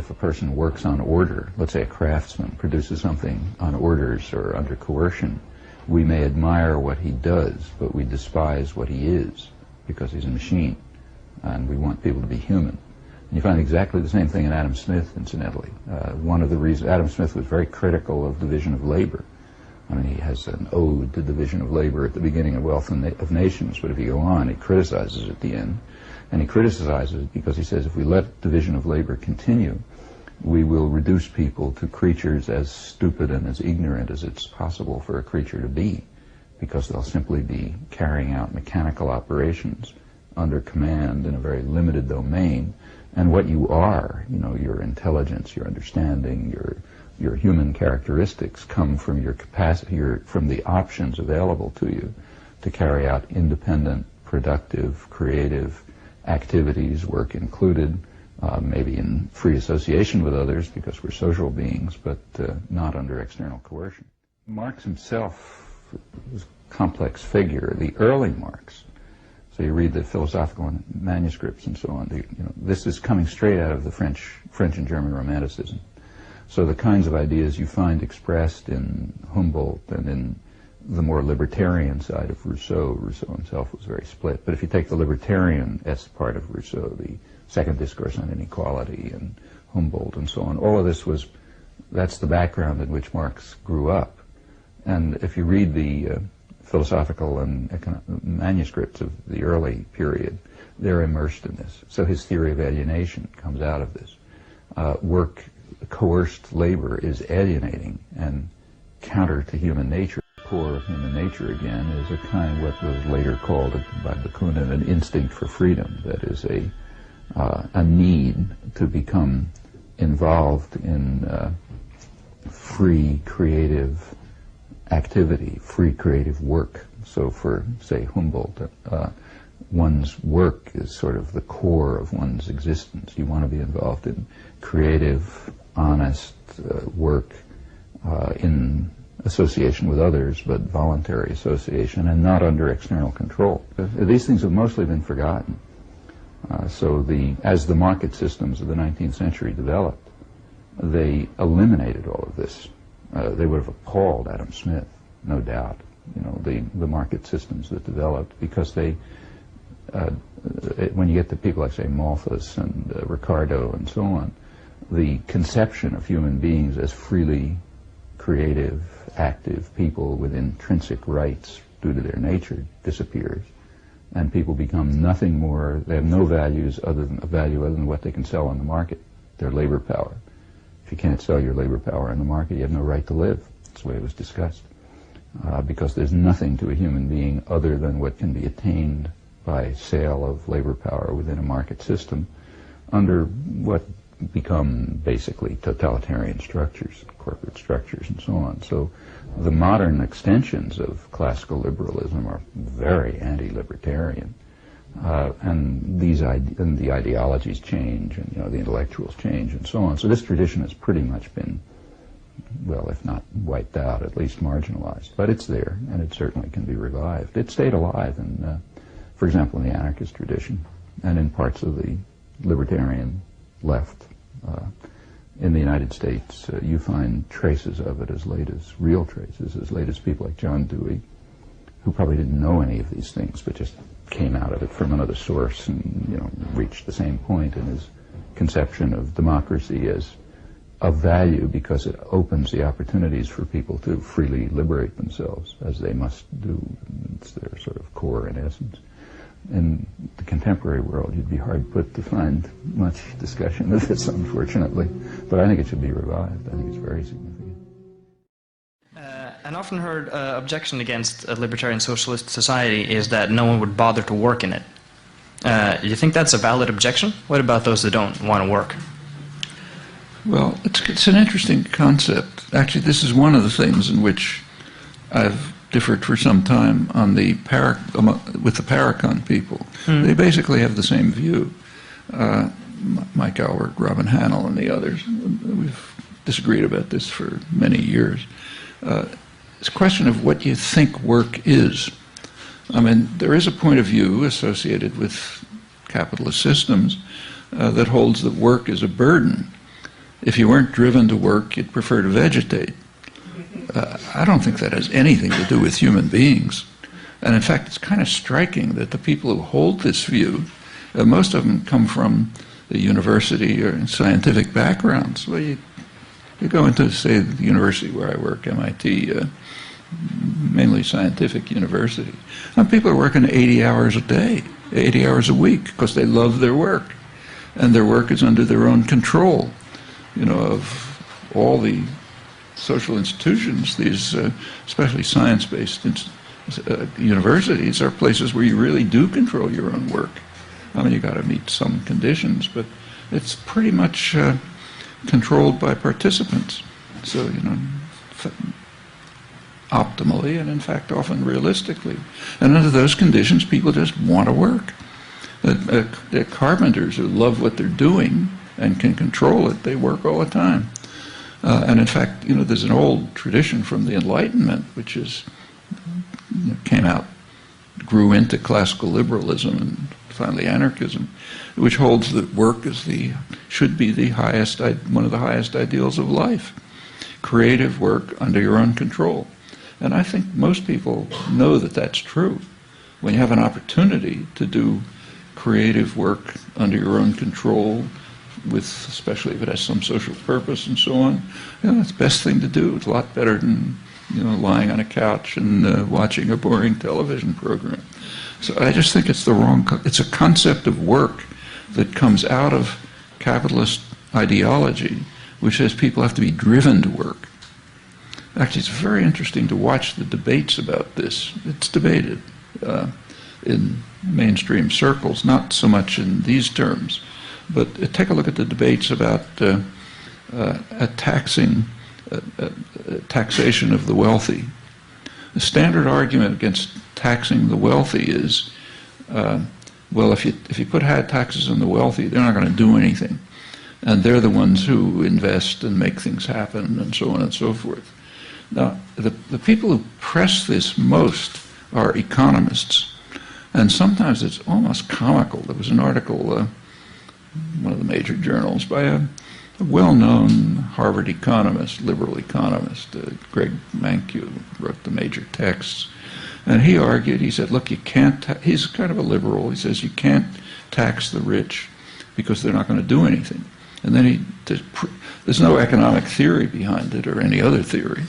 if a person works on order, let's say a craftsman produces something on orders or under coercion, we may admire what he does, but we despise what he is because he's a machine, and we want people to be human. And you find exactly the same thing in Adam Smith, incidentally. One of the reasons Adam Smith was very critical of division of labor. I mean, he has an ode to division of labor at the beginning of Wealth of Nations, but if you go on, he criticizes it at the end. And he criticizes it because he says if we let division of labor continue, we will reduce people to creatures as stupid and as ignorant as it's possible for a creature to be, because they'll simply be carrying out mechanical operations under command in a very limited domain. And what you are, you know, your intelligence, your understanding, your human characteristics come from your capacity, from the options available to you to carry out independent, productive, creative activities, work included, maybe in free association with others because we're social beings, but not under external coercion. Marx himself was a complex figure. The early Marx, so you read the philosophical manuscripts and so on, you know, this is coming straight out of the French and German Romanticism. So the kinds of ideas you find expressed in Humboldt and in the more libertarian side of Rousseau himself was very split. But if you take the libertarian part of Rousseau, the Second Discourse on Inequality and Humboldt and so on, all of this that's the background in which Marx grew up. And if you read the philosophical and manuscripts of the early period, they're immersed in this. So his theory of alienation comes out of this. Coerced labor is alienating and counter to human nature. The core of human nature, again, is a kind, what was later called by Bakunin, an instinct for freedom. That is a need to become involved in free creative activity, free creative work. So for, say, Humboldt, one's work is sort of the core of one's existence. You want to be involved in creative, honest work in association with others, but voluntary association and not under external control. These things have mostly been forgotten. So as the market systems of the 19th century developed, they eliminated all of this. They would have appalled Adam Smith, no doubt, you know, the market systems that developed, because they, when you get to people like, say, Malthus and Ricardo and so on, the conception of human beings as freely creative, active people with intrinsic rights due to their nature disappears, and people become nothing more. They have no values other than what they can sell on the market, their labor power. If you can't sell your labor power on the market, you have no right to live. That's the way it was discussed. Because there's nothing to a human being other than what can be attained by sale of labor power within a market system under what become basically totalitarian structures, corporate structures, and so on. So the modern extensions of classical liberalism are very anti-libertarian. And the ideologies change, and the intellectuals change, and so on. So this tradition has pretty much been, well, if not wiped out, at least marginalized. But it's there, and it certainly can be revived. It stayed alive, for example, in the anarchist tradition, and in parts of the libertarian left. In the United States, you find traces of it real traces, as late as people like John Dewey, who probably didn't know any of these things, but just came out of it from another source and, reached the same point in his conception of democracy as of value because it opens the opportunities for people to freely liberate themselves, as they must do. It's their sort of core in essence. In the contemporary world, you'd be hard put to find much discussion of this, unfortunately. But I think it should be revived. I think it's very significant. An often heard objection against a libertarian socialist society is that no one would bother to work in it. Do you think that's a valid objection? What about those that don't want to work? Well, it's an interesting concept. Actually, this is one of the things in which I've differed for some time on with the Paracon people. They basically have the same view. Mike Albert, Robin Hannell, and the others. We've disagreed about this for many years. It's a question of what you think work is. I mean, there is a point of view associated with capitalist systems that holds that work is a burden. if you weren't driven to work, you'd prefer to vegetate. I don't think that has anything to do with human beings. And in fact, it's kind of striking that the people who hold this view, most of them come from the university or scientific backgrounds. Well, you go into, say, the university where I work, MIT, mainly scientific university, and people are working 80 hours a day, 80 hours a week, because they love their work. And their work is under their own control. You know, of all the social institutions, these especially science-based universities are places where you really do control your own work. I mean, you got to meet some conditions, but it's pretty much controlled by participants. So, you know, optimally and in fact often realistically. And under those conditions, people just want to work. The carpenters who love what they're doing and can control it, they work all the time. And in fact, you know, there's an old tradition from the Enlightenment, which is, you know, came out, grew into classical liberalism and finally anarchism, which holds that work is should be the highest, one of the highest ideals of life. Creative work under your own control. And I think most people know that that's true. When you have an opportunity to do creative work under your own control, with, especially if it has some social purpose and so on, you know, it's the best thing to do. It's a lot better than, you know, lying on a couch and watching a boring television program. So I just think it's the wrong, it's a concept of work that comes out of capitalist ideology, which says people have to be driven to work. Actually, it's very interesting to watch the debates about this. It's debated in mainstream circles, not so much in these terms, but take a look at the debates about taxation of the wealthy. The standard argument against taxing the wealthy is, well, if you put high taxes on the wealthy, they're not going to do anything. And they're the ones who invest and make things happen and so on and so forth. Now, the people who press this most are economists. And sometimes it's almost comical. There was an article, one of the major journals, by a well-known Harvard economist, liberal economist, Greg Mankiw, wrote the major texts. And he argued, he said, look, you can't, he's kind of a liberal, he says you can't tax the rich because they're not going to do anything. And then there's no economic theory behind it or any other theory,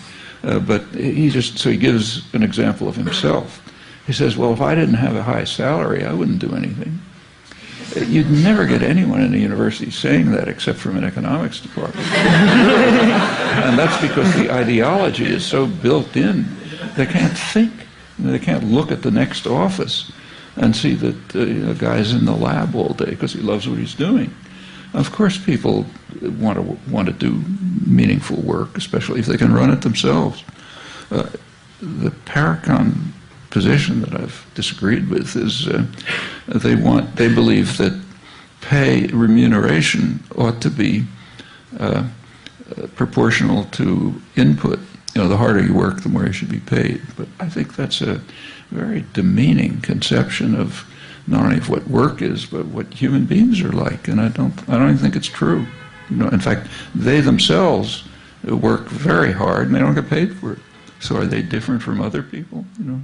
but he gives an example of himself. He says, well, if I didn't have a high salary, I wouldn't do anything. You'd never get anyone in a university saying that except from an economics department. And that's because the ideology is so built in, they can't think. They can't look at the next office and see that the guy's in the lab all day because he loves what he's doing. Of course, people want to do meaningful work, especially if they can run it themselves. The Paracon position that I've disagreed with is they believe that remuneration ought to be proportional to input. You know, the harder you work, the more you should be paid. But I think that's a very demeaning conception of not only of what work is, but what human beings are like. And I don't even think it's true. You know, in fact, they themselves work very hard and they don't get paid for it. So are they different from other people? You know.